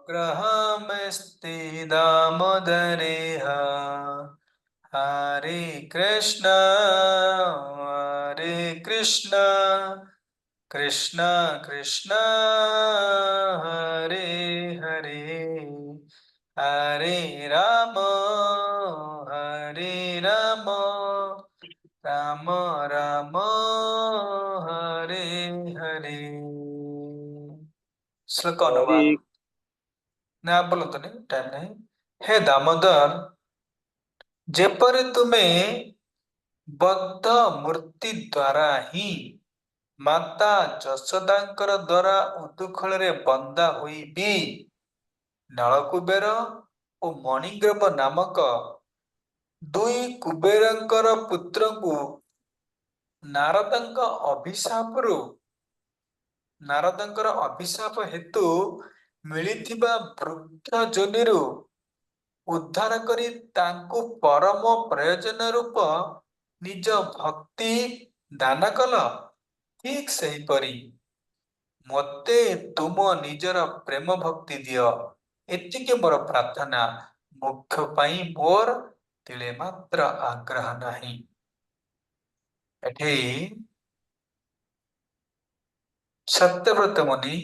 ग्रहमस्ति दामोदरेह हरे कृष्ण कृष्ण कृष्ण हरे हरे हरे राम राम राम हरे हरे। श्लोक अनुवाद हरे ना बोलो तो नहीं, टाइम नहीं। हे दामोदर, जेपरि तुमे बद्ध मूर्ति द्वारा ही माता ଯଶୋଦାଙ୍କର ଦ୍ୱାରା ଉଦୁଖଳରେ ବନ୍ଧା ହୋଇ ବି ନଳକୁବେର ଓ ମଣିଗ୍ରବ ନାମକ ଦୁଇ କୁବେରଙ୍କର ପୁତ୍ରଙ୍କୁ ନାରଦଙ୍କ ଅଭିଶାପରୁ ନାରଦଙ୍କର ଅଭିଶାପ ହେତୁ ମିଳିଥିବା ବୃକ୍ଷ ଯୋନିରୁ ଉଦ୍ଧାର କରି ତାଙ୍କୁ ପରମ ପ୍ରୟୋଜନ ରୂପ ନିଜ ଭକ୍ତି ଦାନ କଲ, ଠିକ୍ ସେହିପରି ମୋତେ ତୁମ ନିଜର ପ୍ରେମ ଭକ୍ତି ଦିଅ, ଏତିକି ମୋର ପ୍ରାର୍ଥନା। ମୋକ୍ଷ ପାଇଁ ମୋର ତିଳେ ମାତ୍ର ଆଗ୍ରହ ନାହିଁ। ଏଠି ସତ୍ୟବ୍ରତ ମୁନି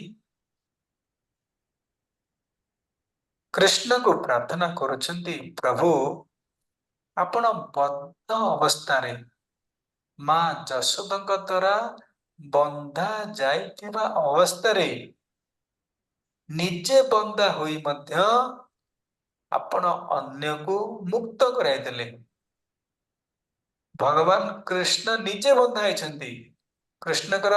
କୃଷ୍ଣଙ୍କୁ ପ୍ରାର୍ଥନା କରୁଛନ୍ତି, ପ୍ରଭୁ ଆପଣ ବଦ୍ଧ ଅବସ୍ଥାରେ ମା ଯଶୋଦାଙ୍କ ଦ୍ୱାରା ବନ୍ଧା ଯାଇଥିବା ଅବସ୍ଥାରେ ନିଜେ ବନ୍ଧା ହୋଇ ମଧ୍ୟ ଆପଣ ଅନ୍ୟକୁ ମୁକ୍ତ କରାଇଦେଲେ। ଭଗବାନ କୃଷ୍ଣ ନିଜେ ବନ୍ଧା ହେଇଛନ୍ତି, କୃଷ୍ଣଙ୍କର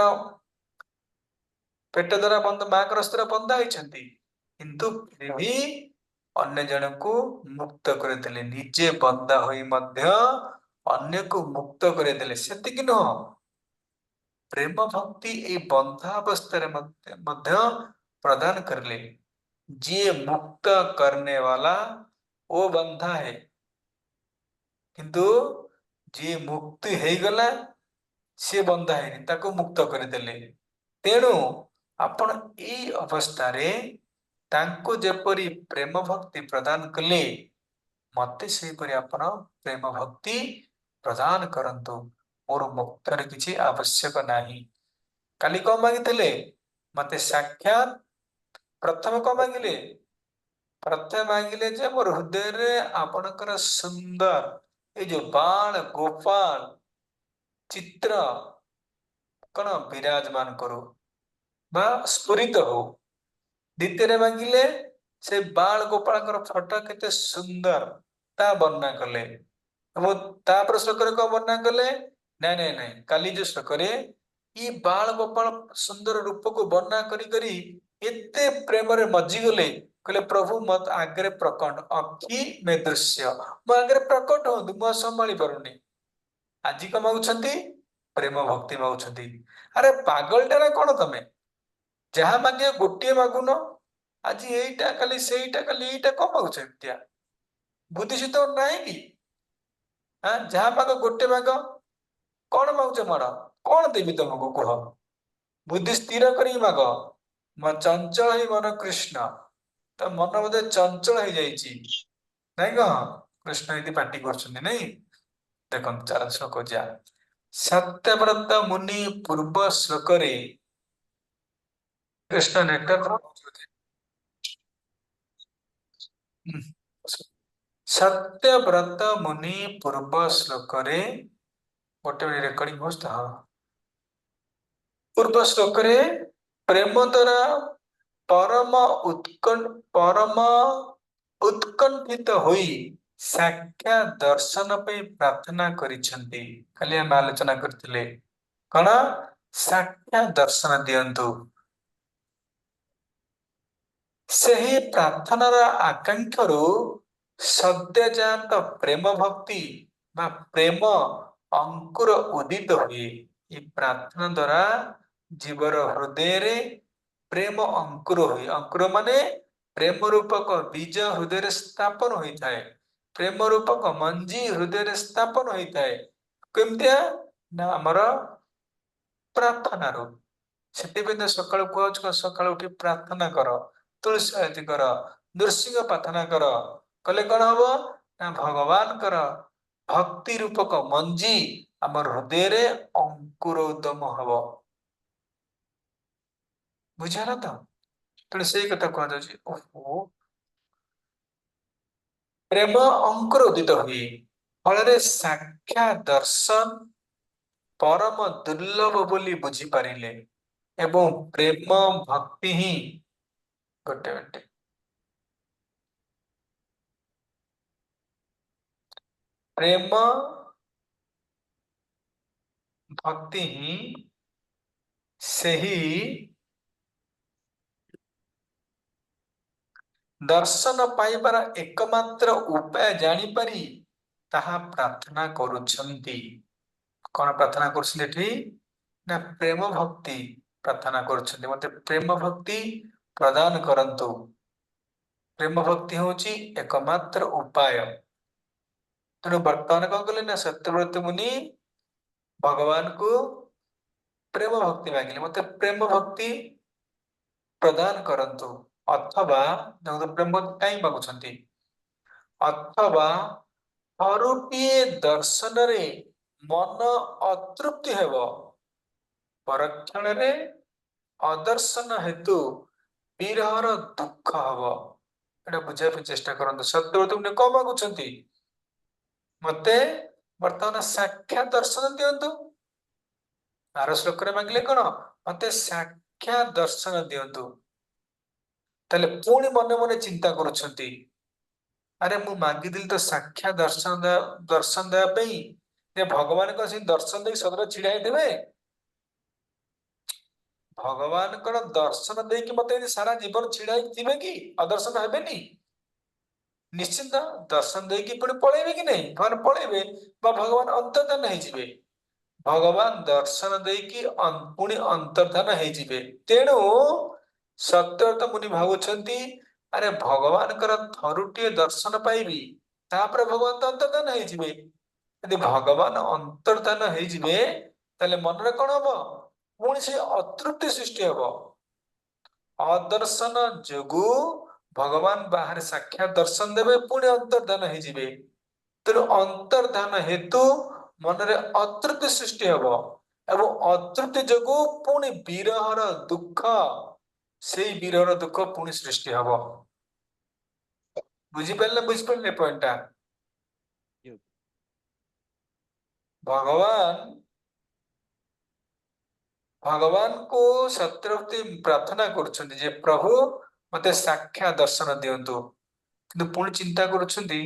ପେଟ ଦ୍ୱାରା ମାଙ୍କର ସ୍ତ୍ର ବନ୍ଧା ହେଇଛନ୍ତି, କିନ୍ତୁ ବି ଅନ୍ୟ ଜଣକୁ ମୁକ୍ତ କରିଦେଲେ, ନିଜେ ବନ୍ଧା ହୋଇ ମଧ୍ୟ ଅନ୍ୟକୁ ମୁକ୍ତ କରିଦେଲେ। ସେତିକି ନୁହଁ, ପ୍ରେମ ଭକ୍ତି ଏଇ ବନ୍ଧା ଅବସ୍ଥାରେ ମଧ୍ୟ ପ୍ରଦାନ କରିଲେ। ଯିଏ ମୁକ୍ତ करने वाला वो बंधा है, କିନ୍ତୁ ଯିଏ ମୁକ୍ତି ହେଇଗଲା ସିଏ ବନ୍ଧା ହେଇନି, ତାକୁ ମୁକ୍ତ କରିଦେଲେ। ତେଣୁ ଆପଣ ଏଇ ଅବସ୍ଥାରେ ତାଙ୍କୁ ଯେପରି ପ୍ରେମ ଭକ୍ତି ପ୍ରଦାନ କଲେ, ମତେ ସେହିପରି ଆପଣ ପ୍ରେମ ଭକ୍ତି ପ୍ରଦାନ କରନ୍ତୁ। ମୋର ମୁକ୍ତର କିଛି ଆବଶ୍ୟକ ନାହିଁ। କାଲି କଣ ମାଗିଥିଲେ? ମତେ ସାକ୍ଷାତ ପ୍ରଥମେ କଣ ମାଗିଲେ? ପ୍ରଥମେ ମାଗିଲେ ଯେ ମୋର ହୃଦୟରେ ଆପଣଙ୍କର ସୁନ୍ଦର ଏଇ ଯୋଉ ବାଳ ଗୋପାଳ ଚିତ୍ର କଣ ବିରାଜମାନ କରୁ ବା ସ୍ଫୁରିତ ହଉ। ଦ୍ୱିତୀୟରେ ମାଗିଲେ ସେ ବାଳ ଗୋପାଳଙ୍କର ଫଟୋ କେତେ ସୁନ୍ଦର ତା ବର୍ଣ୍ଣନା କଲେ। ଏବଂ ତାପରେ ଶ୍ଲୋକରେ କଣ ବର୍ଣ୍ଣନା କଲେ? ନାଇଁ ନାଇଁ ନାଇଁ, କାଲି ଯୋଉ ଶ୍ଲୋକରେ ଇ ବାଳ ଗୋପାଳ ସୁନ୍ଦର ରୂପକୁ ବର୍ଣ୍ଣନା କରି କରି ଏତେ ପ୍ରେମରେ ମଜିଗଲେ, କହିଲେ ପ୍ରଭୁ ମତ ଆଗରେ ପ୍ରକଟ ଅଖି ମେ ଦୃଶ୍ୟ, ମୋ ଆଗରେ ପ୍ରକଟ ହୁଅନ୍ତୁ, ମୁଁ ଆଉ ସମ୍ଭାଳି ପାରୁନି। ଆଜି କଣ ମାଗୁଛନ୍ତି? ପ୍ରେମ ଭକ୍ତି ମାଗୁଛନ୍ତି। ଆରେ ପାଗଳଟା ନା କଣ ତମେ? ଯାହା ମାଗିବ ଗୋଟିଏ ମାଗୁନ, ଆଜି ଏଇଟା କାଲି ସେଇଟା କାଲି ଏଇଟା କଣ ମାଗୁଛ? ଏମିତିଆ ବୁଦ୍ଧି ତ ନାହିଁ କି? ଯାହା ମାଗ ଗୋଟେ ମାଗ। କଣ ମାଗୁଛ ମାଡ? କଣ ଦେବି ତମକୁ କୁହ? ବୁଦ୍ଧି ସ୍ଥିର କରିକି ମାଗ। ଚଞ୍ଚଳ ହିଁ ମନ କୃଷ୍ଣ, ତ ମନ ବୋଧେ ଚଞ୍ଚଳ ହେଇଯାଇଛି, ନାଇଁ କଣ? କୃଷ୍ଣ ଏମିତି ପାଟି କରୁଛନ୍ତି, ନାଇଁ? ଦେଖନ୍ତୁ ଚାର ଶ୍ଲୋକ ଯା। ସତ୍ୟବ୍ରତ ମୁନି ପୂର୍ବ ଶ୍ଲୋକରେ କୃଷ୍ଣ ସତ୍ୟବ୍ରତ ମୁନି ପୂର୍ବ ଶ୍ଲୋକରେ ଗୋଟେ ମିନିଟ ରେକର୍ଡିଂ ହଉଛି ତ? ହଁ, ପୂର୍ବ ଶ୍ଲୋକରେ ପ୍ରେମ ଦ୍ୱାରା ପରମ ଉତ୍କଣ୍ଠିତ ହୋଇ ସାକ୍ଷାତ ଦର୍ଶନ ପାଇଁ ପ୍ରାର୍ଥନା କରିଛନ୍ତି। କାଲି ଆମେ ଆଲୋଚନା କରିଥିଲେ କଣ? ସାକ୍ଷାତ ଦର୍ଶନ ଦିଅନ୍ତୁ। ସେହି ପ୍ରାର୍ଥନାର ଆକାଂକ୍ଷାରୁ ସଦ୍ୟଜାତ ପ୍ରେମ ଭକ୍ତି ବା ପ୍ରେମ ଅଙ୍କୁର ଉଦିତ ହୁଏ। ଏ ପ୍ରାର୍ଥନା ଦ୍ୱାରା ଜୀବର ହୃଦୟରେ ପ୍ରେମ ଅଙ୍କୁର ହୁଏ। ଅଙ୍କୁର ମାନେ ପ୍ରେମ ରୂପକ ବୀଜ ହୃଦୟରେ ସ୍ଥାପନ ହୋଇଥାଏ। ପ୍ରେମ ରୂପକ ମଞ୍ଜି ହୃଦୟରେ ସ୍ଥାପନ ହୋଇଥାଏ। କେମିତିଆ? ନା ଆମର ପ୍ରାର୍ଥନାରୁ। ସେଥିପାଇଁ ତ ସକାଳୁ କୁହାଯାଉଛି ସକାଳୁ ଉଠି ପ୍ରାର୍ଥନା କର। तुलसी आरती कर नृसिंह प्रार्थना कर कले कौन हम ना भगवान कर भक्ति रूपक मंजी आम हृदय रे अंकुर उद्यम हम बुझाला तो तेणु से कथा कहुच्छे ओहो प्रेम अंकुर उदित हुए फल साक्षात दर्शन परम दुर्लभ बोली बुझी पारिले एवं प्रेम भक्ति ही गोटे मिनट प्रेम भक्ति ही सही दर्शन पाइबार एकमात्र उपाय जानिपारी ताहा प्रार्थना करुछंती कौन प्रार्थना कर ना प्रेम भक्ति प्रार्थना करुछंती मते प्रेम भक्ति प्रदान करंतु प्रेम भक्ति होची एकमात्र उपाय तेणु वर्तमान कौन कले ना सत्यव्रत मुनि भगवान को प्रेम भक्ति मांगिले मते प्रेम भक्ति प्रदान करंतु अथवा प्रेम भक्ति कहीं मागुछंती अथवा थरुटिए दर्शन रे मन अतृप्ति हेब परक्षण रे अदर्शन हेतु विरहर दुख हब एटा बुझा चेष्टा करंतु सत्य तुमने कौन मागुछंती मते वर्तमान साक्षात दर्शन दियंतु आर श्लोक रे मांगले कौन मते साक्षात दर्शन दियंतु ताले पुणी मने मने चिंता करुछंती अरे मु मागिदिल तो साक्षात दर्शन देवा पई जे भगवान को से दर्शन दे सदर छिड़ा हेबे भगवान को दर्शन दे कि मते सारा जीवन छिड़ा थिबे कि अदर्शन हेबेनी निश्चिंत दर्शन दे कि पुणी पळेबे कि नहीं भगवान पळेबे बा भगवान अंतर्धान हे जिवे भगवान दर्शन दे कि पुणी अंतर्धान हे जिवे तेणु सत्यव्रत मुनि भावुछंती अरे भगवान कर थरुटिए दर्शन पाइबी तापर भगवान तो अंतर्धान हे जिवे यदि भगवान अंतर्धान हे जिवे ताले मन रे कोन हबो पुणी से अतृप्ति सृष्टि हबो अदर्शन जोगु भगवान बाहर साक्षात दर्शन देवे पुणी अंतर्धान हे जिवे तेणु अंतर्धान हेतु मनरे अतृप्ति सृष्टि हब एवं अतृप्ति जोगु पुणी विरहर दुख से विरहर दुख पुणी सृष्टि हब बुझिपारे पॉइंटा भगवान भगवान को सत्यव्रती प्रार्थना करुछंती जे प्रभु मते साक्षात दर्शन दियंतु किंतु पुणी चिंता करुछंती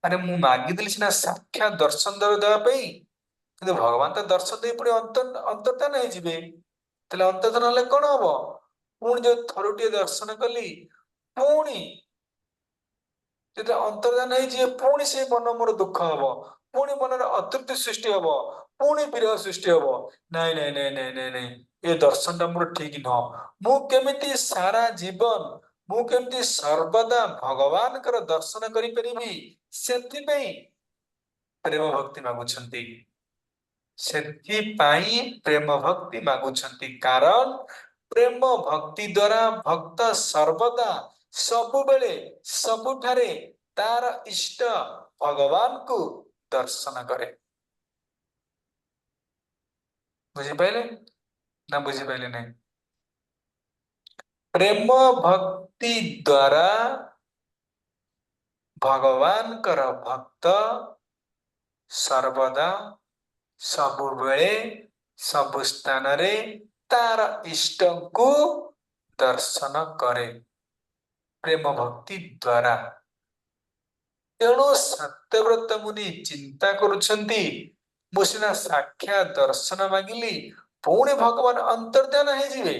अरे मु मागिदेली सिना साक्षात दर्शन देवा पई किंतु भगवान तो दर्शन दे पुणी अंतर्धान हे जिवे ताले अंतर्धान हेले कोन हबो पुणी जो थरुटिए दर्शन कली पुणी जेते अंतर्धान हे जे पुणी से मन मोर दुख हबो पुणी मनर अतृप्ति सृष्टि हबो पुणी विरह सृष्टि हबो नहीं नहीं नहीं नहीं नहीं नहीं ये दर्शन टा मोर ठीक न मु केमिति सारा जीवन मु केमिति सर्वदा भगवान कर दर्शन करि परिबी सेति पई प्रेम भक्ति मागुछंती सेति पई प्रेम भक्ति मागुछंती कारण प्रेम भक्ति द्वारा भक्त सर्वदा सबु बेले सबुठारे तार इष्ट भगवान को दर्शन करे बुझी पाइले ना बुझी पाइले नहीं प्रेम भक्ति द्वारा भगवान कर भक्त सर्वदा सबु बेले सबु स्थान रे तार इष्ट को दर्शन करे प्रेम भक्ति द्वारा तेणु सत्यव्रत मुनि चिंता करुछंती मु सिना साक्षात दर्शन मागिली पुणी भगवान अंतर्धान हे जिवे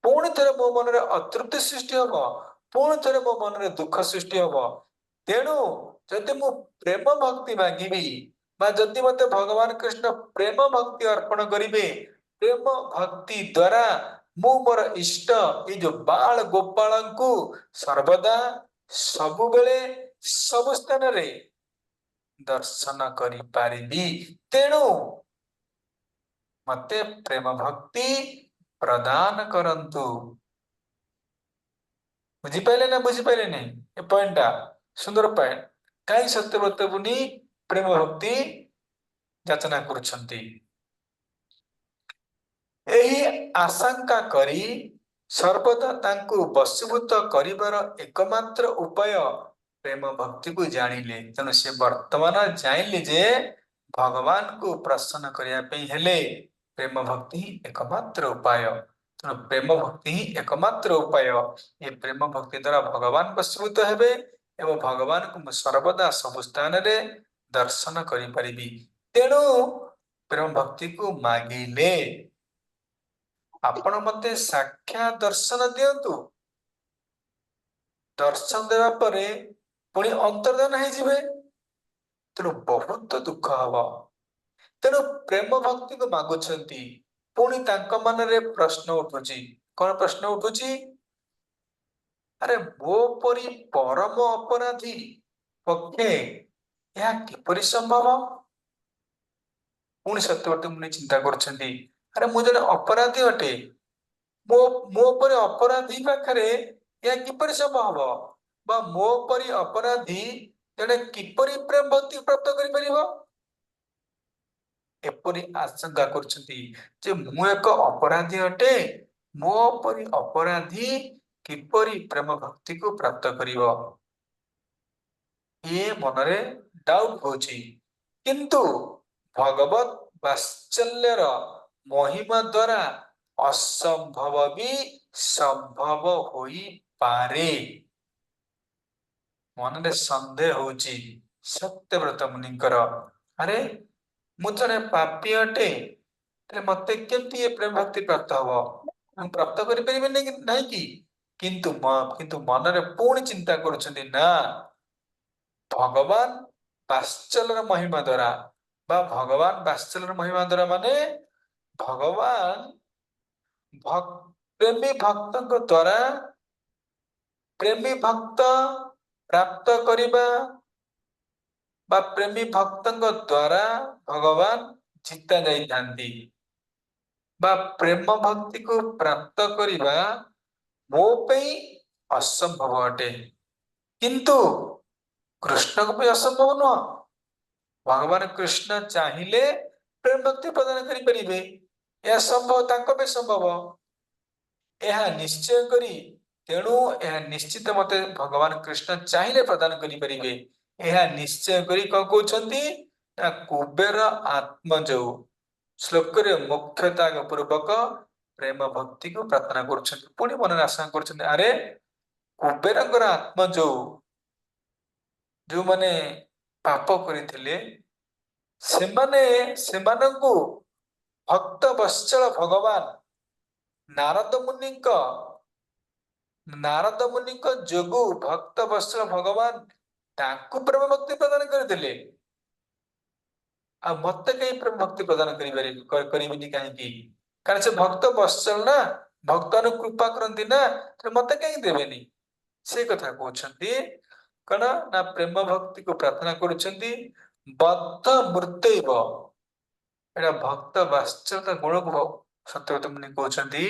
पुणी थे मो मन रे अतृप्ति सृष्टि हम पुणी थे मो मन रे दुख सृष्टि हम तेणु जदि मु प्रेम भक्ति मागिबी बा जदि मते भगवान कृष्ण प्रेम भक्ति अर्पण करिवे प्रेम भक्ति द्वारा मु मोर इष्ट ये जो बाल गोपाल को सर्वदा सबु बेले सब स्थान रे दर्शन करि पारिबी तेणु मते प्रेम भक्ति प्रदान करंतु ବୁଝିପାରିଲେ ନା ବୁଝିପାରିଲେ ନାହିଁ ଏ ପଏଣ୍ଟଟା ସୁନ୍ଦର ପଏଣ୍ଟ। କାହିଁ ସତ୍ୟବ୍ରତ ମୁନି ପ୍ରେମ ଭକ୍ତି ଯାଚନା କରୁଛନ୍ତି। ଏହି ଆଶଙ୍କା କରି ସର୍ବଦା ତାଙ୍କୁ ବଶୀଭୂତ କରିବାର ଏକମାତ୍ର ଉପାୟ ପ୍ରେମ ଭକ୍ତିକୁ ଜାଣିଲେ। ତେଣୁ ସେ ବର୍ତ୍ତମାନ ଜାଣିଲେ ଯେ ଭଗବାନଙ୍କୁ ପ୍ରସନ୍ନ କରିବା ପାଇଁ ହେଲେ ପ୍ରେମ ଭକ୍ତି ହିଁ ଏକମାତ୍ର ଉପାୟ। ତେଣୁ ପ୍ରେମ ଭକ୍ତି ହିଁ ଏକମାତ୍ର ଉପାୟ। ଏ ପ୍ରେମ ଭକ୍ତି ଦ୍ୱାରା ଭଗବାନ ବଶୀଭୂତ ହେବେ ଏବଂ ଭଗବାନଙ୍କୁ ମୁଁ ସର୍ବଦା ସବୁ ସ୍ଥାନରେ ଦର୍ଶନ କରିପାରିବି। ତେଣୁ ପ୍ରେମ ଭକ୍ତିକୁ ମାଗିଲେ ଆପଣ ମତେ ସାକ୍ଷାତ ଦର୍ଶନ ଦିଅନ୍ତୁ। ଦର୍ଶନ ଦେବା ପରେ ପୁଣି ଅନ୍ତର୍ଧାନ ହେଇଯିବେ। ତେଣୁ ବହୁତ ଦୁଃଖ ହବ। ତେଣୁ ପ୍ରେମ ଭକ୍ତିକୁ ମାଗୁଛନ୍ତି। ପୁଣି ତାଙ୍କ ମନରେ ପ୍ରଶ୍ନ ଉଠୁଛି। କଣ ପ୍ରଶ୍ନ ଉଠୁଛି? ଆରେ ମୋ ପରି ପରମ ଅପରାଧୀ ପକ୍ଷେ ଏହା କିପରି ସମ୍ଭବ? ପୁଣି ସତ୍ୟବ୍ରତ ମୁନି ଚିନ୍ତା କରୁଛନ୍ତି, ଆରେ ମୁଁ ଜଣେ ଅପରାଧୀ ଅଟେ। ମୋ ମୋ ପରି ଅପରାଧୀ ପାଖରେ ଏହା କିପରି ସମ୍ଭବ ହବ? ବା ମୋ ପରି ଅପରାଧୀ ଜଣେ କିପରି ପ୍ରେମ ଭକ୍ତି ପ୍ରାପ୍ତ କରିପାରିବ? ଏପରି ଆଶଙ୍କା କରୁଛନ୍ତି ଯେ ମୁଁ ଏକ ଅପରାଧୀ ଅଟେ। ମୋ ପରି ଅପରାଧୀ କିପରି ପ୍ରେମ ଭକ୍ତିକୁ ପ୍ରାପ୍ତ କରିବ? ଇଏ ମନରେ ଡାଉଟ ହଉଛି। କିନ୍ତୁ ଭଗବତ ବାତ୍ସଲ୍ୟର ମହିମା ଦ୍ୱାରା ଅସମ୍ଭବ ବି ସମ୍ଭବ ହୋଇପାରେ। ମନରେ ସନ୍ଦେହ ହଉଛି ସତ୍ୟବ୍ରତ ମୁନିଙ୍କର। ଆରେ ମୁଁ ଜଣେ ପାପୀ ଅଟେ, ମତେ କେମିତି ଏ ପ୍ରେମ ଭକ୍ତି ପ୍ରାପ୍ତ ହବ? ମୁଁ ପ୍ରାପ୍ତ କରିପାରିବିନି ନାହିଁ କି? କିନ୍ତୁ ମନରେ ପୁଣି ଚିନ୍ତା କରୁଛନ୍ତି, ନା ଭଗବାନ ବାତ୍ସଲ୍ୟର ମହିମା ଦ୍ୱାରା ବା ଭଗବାନ ବାତ୍ସଲ୍ୟର ମହିମା ଦ୍ୱାରା ମାନେ ଭଗବାନ ପ୍ରେମୀ ଭକ୍ତଙ୍କ ଦ୍ୱାରା ପ୍ରେମୀ ଭକ୍ତ ପ୍ରାପ୍ତ କରିବା ବା ପ୍ରେମୀ ଭକ୍ତଙ୍କ ଦ୍ୱାରା ଭଗବାନ ଜିତା ଯାଇଥାନ୍ତି। ବା ପ୍ରେମ ଭକ୍ତିକୁ ପ୍ରାପ୍ତ କରିବା ମୋ ପାଇଁ ଅସମ୍ଭବ ଅଟେ। କିନ୍ତୁ କୃଷ୍ଣଙ୍କ ପାଇଁ ଅସମ୍ଭବ ନୁହଁ। ଭଗବାନ କୃଷ୍ଣ ଚାହିଁଲେ ପ୍ରେମ ଭକ୍ତି ପ୍ରଦାନ କରିପାରିବେ। ଏହା ସମ୍ଭବ, ତାଙ୍କ ପାଇଁ ସମ୍ଭବ। ଏହା ନିଶ୍ଚୟ କରି ତେଣୁ ଏହା ନିଶ୍ଚିତ ମତେ ଭଗବାନ କୃଷ୍ଣ ଚାହିଁଲେ ପ୍ରଦାନ କରିପାରିବେ। ଏହା ନିଶ୍ଚୟ କରି କଣ କହୁଛନ୍ତି ନା କୁବେର ଆତ୍ମଜଉ ଶ୍ଲୋକରେ ମୁଖ୍ୟତ୍ୟାଗ ପୂର୍ବକ ପ୍ରେମ ଭକ୍ତିକୁ ପ୍ରାର୍ଥନା କରୁଛନ୍ତି। ପୁଣି ମନରେ ଆଶଙ୍କା କରୁଛନ୍ତି, ଆରେ କୁବେରଙ୍କର ଆତ୍ମଜଉ ଯୋଉମାନେ ପାପ କରିଥିଲେ ସେମାନଙ୍କୁ ଭକ୍ତ ବତ୍ସଳ ଭଗବାନ ନାରଦ ମୁନିଙ୍କ ଯୋଗୁ ଭକ୍ତ ବତ୍ସଳ ଭଗବାନ ତାଙ୍କୁ ପ୍ରେମ ଭକ୍ତି ପ୍ରଦାନ କରିଥିଲେ। ଆଉ ମତେ କାହିଁ ପ୍ରେମ ଭକ୍ତି ପ୍ରଦାନ କରିବେନି କାହିଁକି? କାରଣ ସେ ଭକ୍ତ ବତ୍ସଳ ନା, ଭକ୍ତଙ୍କୁ କୃପା କରନ୍ତି ନା, ମତେ କାହିଁକି ଦେବେନି? ସେ କଥା କହୁଛନ୍ତି। କଣ ନା ପ୍ରେମ ଭକ୍ତିକୁ ପ୍ରାର୍ଥନା କରୁଛନ୍ତି। ବଦ୍ଧ ମୃତ୍ୟବ ଏଟା ଭକ୍ତ ବାତ୍ସଲ୍ୟ ଗୁଣକୁ ସତ୍ୟବ୍ରତ ମୁନି କହୁଛନ୍ତି।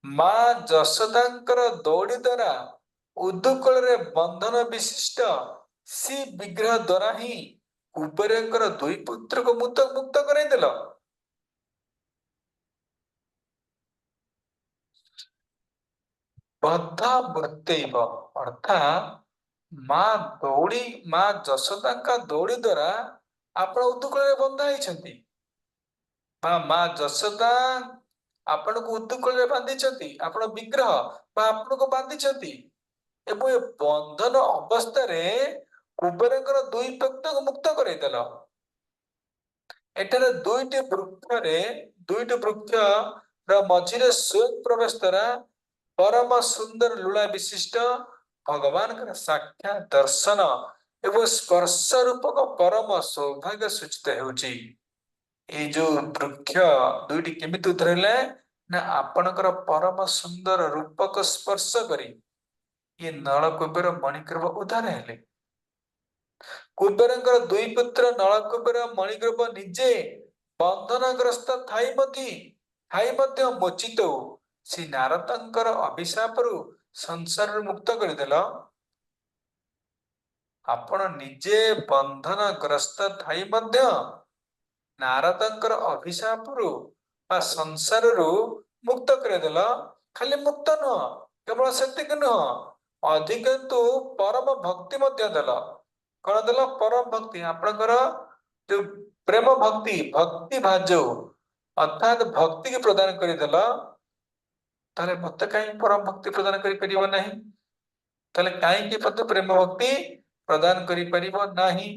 ମା ଯଶୋଦାଙ୍କର ଦୌଡ଼ି ଦ୍ୱାରା ଉଦୁକଳରେ ବନ୍ଧନ ବିଶିଷ୍ଟ ଶ୍ରୀ ବିଗ୍ରହ ଦ୍ୱାରା ହିଁ କୁବେରଙ୍କର ଦୁଇ ପୁତ୍ରକୁ ମୁକ୍ତ କରାଇଦେଲ। ବଦ୍ଧ ମୃତ୍ୟବ ଅର୍ଥାତ୍ ମା ଯଶୋଦାଙ୍କ ଦୌଡ଼ି ଦ୍ୱାରା ଆପଣ ଉଦୁକଳରେ ବନ୍ଧା ହେଇଛନ୍ତି ବା ମା ଯଶୋଦା ଆପଣଙ୍କୁ ଉଦୁକଳରେ ବାନ୍ଧିଛନ୍ତି। ଆପଣ ବିଗ୍ରହ ବା ଆପଣଙ୍କୁ ବାନ୍ଧିଛନ୍ତି ଏବଂ ଏ ବନ୍ଧନ ଅବସ୍ଥାରେ କୁବେରଙ୍କର ଦୁଇ ପୁତ୍ରକୁ ମୁକ୍ତ କରାଇଦେଲ। ଏଠାରେ ଦୁଇଟି ବୃକ୍ଷର ମଝିରେ ସ୍ୱୟଂ ପ୍ରବେଶ ଦ୍ୱାରା ପରମ ସୁନ୍ଦର ଲୀଳା ବିଶିଷ୍ଟ ଭଗବାନଙ୍କର ସାକ୍ଷାତ ଦର୍ଶନ ଏବଂ ସ୍ପର୍ଶ ରୂପକ ପରମ ସୌଭାଗ୍ୟ ସୂଚିତ ହେଉଛି। ଏଇ ଯୋଉ ବୃକ୍ଷ ଦୁଇଟି କେମିତି ଉଦ୍ଧରିଲେ ନା ଆପଣଙ୍କର ପରମ ସୁନ୍ଦର ରୂପକ ସ୍ପର୍ଶ କରି ଇଏ ନଳକୂପର ମଣିଗ୍ରୀବ ଉଦ୍ଧାର ହେଲେ। କୁବେରଙ୍କର ଦୁଇ ପୁତ୍ର ନଳକୂପର ମଣିଗ୍ରୀବ ନିଜେ ବନ୍ଧନଗ୍ରସ୍ତ ଥାଇ ମଧ୍ୟ ମୋଚିତ ଶ୍ରୀ ନାରଦଙ୍କର ଅଭିଶାପରୁ संसार मुक्त करदेल आपण निजे बंधन ग्रस्त थाई मध्य नारदंकर अभिशाप संसार मुक्त करदेल खाली मुक्त नुह केवल सेतिक नुह अधिक तू परम भक्ति मध्य देल कौन देल परम भक्ति आपणकर जो प्रेम भक्ति भक्ति भाजो अर्थात भक्ति की प्रदान करदेल ताले मत कहीं परम भक्ति प्रदान करि परिबो नहीं ताले काहे कि पद प्रेम भक्ति प्रदान करि परिबो नहीं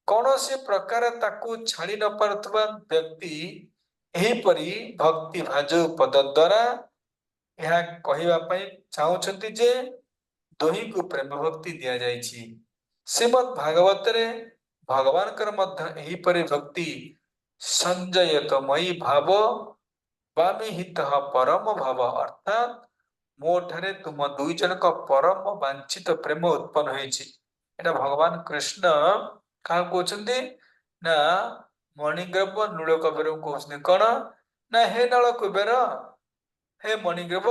कौनसी प्रकार ताकू छाड़ी न पारुथबा व्यक्ति एहीपरि भक्ति भाजो पद द्वारा यह कहिबा पई चाहुचंती जे दोही को प्रेम भक्ति दिया जायछि श्रीमद् भागवत रे भगवान कर मध्य एहीपरि भक्ति संजयत मयि भाव वामी हित परम भाव अर्थात मो ठारे तुम दुई जनक परम वांछित प्रेम उत्पन्न होइछि एटा भगवान कृष्ण का कहउछन्ती ना मणिग्रव नीलकबर कहउछन्ती कोन ना हे नलकुबेर हे मणिग्रव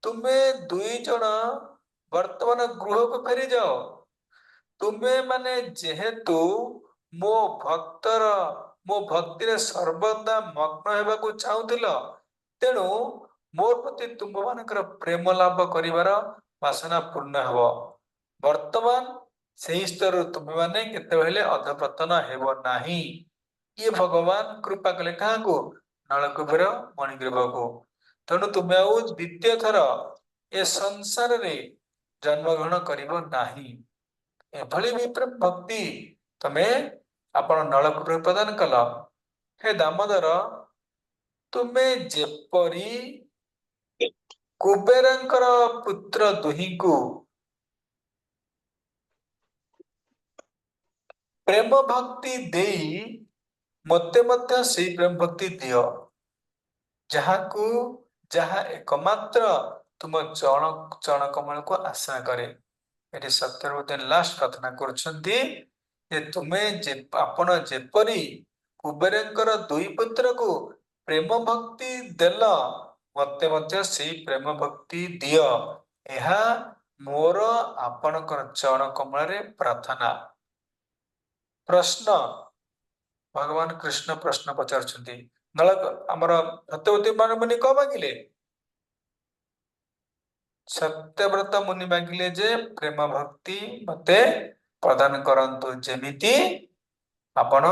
तुमे दुई जन वर्तमान गृह को फेरी जाओ तुमे माने जेहेतु मो भक्तर मो भक्ति रे सर्वदा मग्न हेबाकू चाहुथिल तेणु मोर प्रति तुम मानकर प्रेम लाभ करिवार वासना पूर्ण हब वर्तमान सेही स्तर तुम माने केतेबेले अधपतन हेबो नाही ये भगवान कृपा कले काहाकू नलकुबेर मणिग्रीव को तेणु तुमे आउ द्वितीय थर ए संसार रे जन्म ग्रहण करिबो नाही एभली भी प्रेम भक्ति तमे आपण नलकुबेर प्रदान कल हे दामोदर तुमे जेपरी कुबेरंकर पुत्र दुहींकु प्रेम भक्ति देई मते मध्य से प्रेम भक्ति दियो जहाकू जहा एकमात्र तुम चरण कमल को आशा करे एटी सत्यवती लास्ट प्रार्थना करछंती जे तुमे जे आपण जेपरी कुबेरंकर दुई पुत्र को प्रेम भक्ति देल मते मध्य से प्रेम भक्ति दियो ଏହା ମୋର ଆପଣଙ୍କର ଚରଣ କମଳରେ ପ୍ରାର୍ଥନା प्रश्न भगवान कृष्ण प्रश्न पचारुछंती नलक हमर सत्यवती मुनि को मागिले सत्यव्रत मुनि मागिले जे प्रेम भक्ति मते प्रदान करंतु जेमिति आपण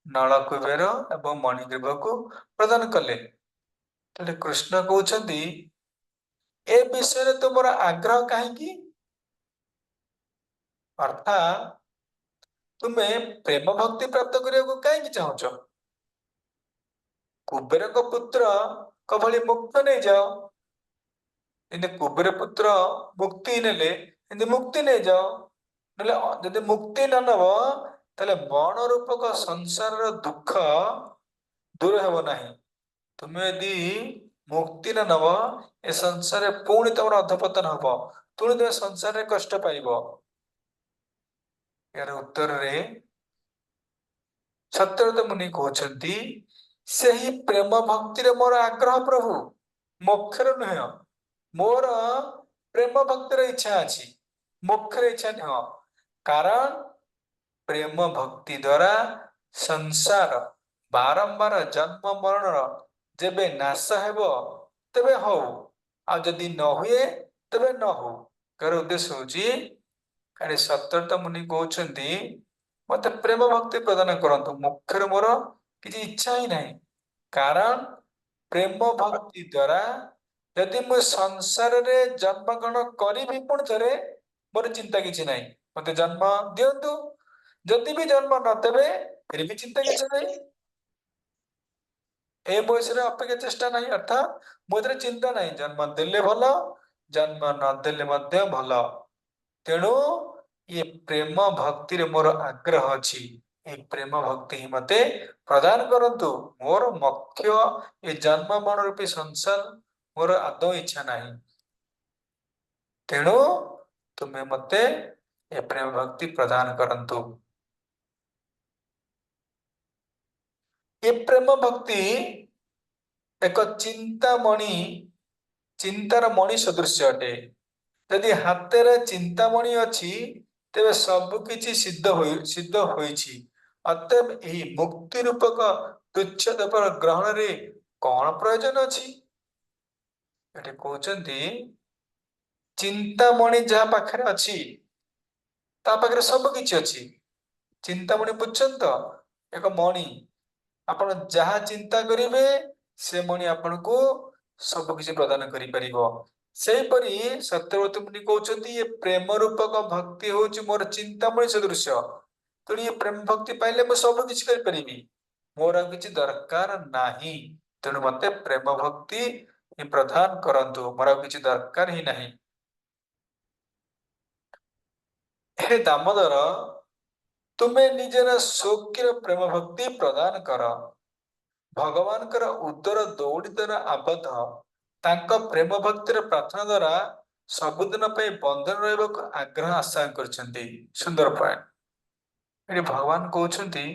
नलकुबेर एवं मणिग्रीव को प्रदान कले तले कृष्ण कहउछंती ए विषय रे तुमर आग्रह काहेकि अर्थात तुमे प्रेम भक्ति प्राप्त କରିବାକୁ काहेकि चाहुଛ कुबेरଙ୍କ पुत्र कभଳି मुक्त नहीं जाओ इने कुबेर पुत्र मुक्ति नेले इने मुक्ति नहीं जाओ नले यदि मुक्ति न नब तले मन रूपक संसार दुख दूर हेबो नाही तुमे यदि मुक्ति न नब ए संसार पुणी तमर अधपतन हबो तुणी तुमे संसार रे कष्ट पाइबो यार उत्तर रे सत्यव्रत मुनि कहउछंती सेही प्रेम भक्ति रे मोर आग्रह प्रभु मोक्षर नुह मोर प्रेम भक्ति रे इच्छा अछि मोक्षर इच्छा न कारण प्रेम भक्ति द्वारा संसार बारंबार जन्म मरण जेबे नाश हेबो तबे हो आ जदि न हुए तबे न हो कर उद्देश्य होची अरे सत्यव्रत मुनि कहउछंती मते प्रेम भक्ति प्रदान करंतु मुख्यर मोर किछि इच्छा ही नहीं कारण प्रेम भक्ति द्वारा यदि मु संसार रे जन्म ग्रहण करिबि पुण थरे मोर चिंता किछि नहीं मते जन्म दियंतु जदि भी जन्म न देबे फिर भी चिंता किछि नहीं ए बयस रे अपेक्षा चेष्टा नहीं अर्थात मोदरे चिंता नहीं जन्म देले भलो जन्म न देले मध्य भलो तेणु ये प्रेम भक्ति रे मोर आग्रह अछि ए प्रेम भक्ति ही मते प्रदान करंतु मोर मुख्य ए जन्म मरण रूपी संसार मोर आदौ इच्छा नहीं तेणु तुमे मते ए प्रेम भक्ति प्रदान करंतु ये प्रेम भक्ति एक चिंतामणि ଚିନ୍ତାର ମଣି ସଦୃଶ୍ୟ ଅଟେ। ଯଦି ହାତରେ ଚିନ୍ତାମଣି ଅଛି ତେବେ ସବୁ କିଛି ସିଦ୍ଧ ହୋଇଛି। ଅତଏବ ଏହି ମୁକ୍ତି ରୂପକ ତୁଚ୍ଛ ଦ୍ରବ୍ୟ ଗ୍ରହଣରେ କଣ ପ୍ରୟୋଜନ ଅଛି? ଏଠି କହୁଛନ୍ତି ଚିନ୍ତାମଣି ଯାହା ପାଖରେ ଅଛି ତା ପାଖରେ ସବୁ କିଛି ଅଛି। ଚିନ୍ତାମଣି ବୁଝୁଛନ୍ତି ତ? ଏକ ମଣି, ଆପଣ ଯାହା ଚିନ୍ତା କରିବେ ସେ ମଣି ଆପଣଙ୍କୁ ସବୁ କିଛି ପ୍ରଦାନ କରିପାରିବ। ସେହିପରି ସତ୍ୟବ୍ରତ ମୁନି କହୁଛନ୍ତି ଏ ପ୍ରେମ ରୂପକ ଭକ୍ତି ହଉଛି ମୋର ଚିନ୍ତାମଣି ସଦୃଶ୍ୟ। ତେଣୁ ଏ ପ୍ରେମ ଭକ୍ତି ପାଇଲେ ମୁଁ ସବୁ କିଛି କରିପାରିବି, ମୋର ଆଉ କିଛି ଦରକାର ନାହିଁ। ତେଣୁ ମତେ ପ୍ରେମ ଭକ୍ତି ପ୍ରଦାନ କରନ୍ତୁ, ମୋର ଆଉ କିଛି ଦରକାର ହିଁ ନାହିଁ। ହେ ଦାମୋଦର, ତୁମେ ନିଜର ସ୍ୱକୀୟ ପ୍ରେମ ଭକ୍ତି ପ୍ରଦାନ କର। ଭଗବାନଙ୍କର ଉଦର ଦୌଡ଼ି ଦ୍ୱାରା ଆବଦ୍ଧ ତାଙ୍କ ପ୍ରେମ ଭକ୍ତିର ପ୍ରାର୍ଥନା ଦ୍ୱାରା ସବୁଦିନ ପାଇଁ ବନ୍ଧନ ରହିବାକୁ ଆଗ୍ରହ ଆଶା କରିଛନ୍ତି। ସୁନ୍ଦର ପଏଣ୍ଟ। ଏଠି ଭଗବାନ କହୁଛନ୍ତି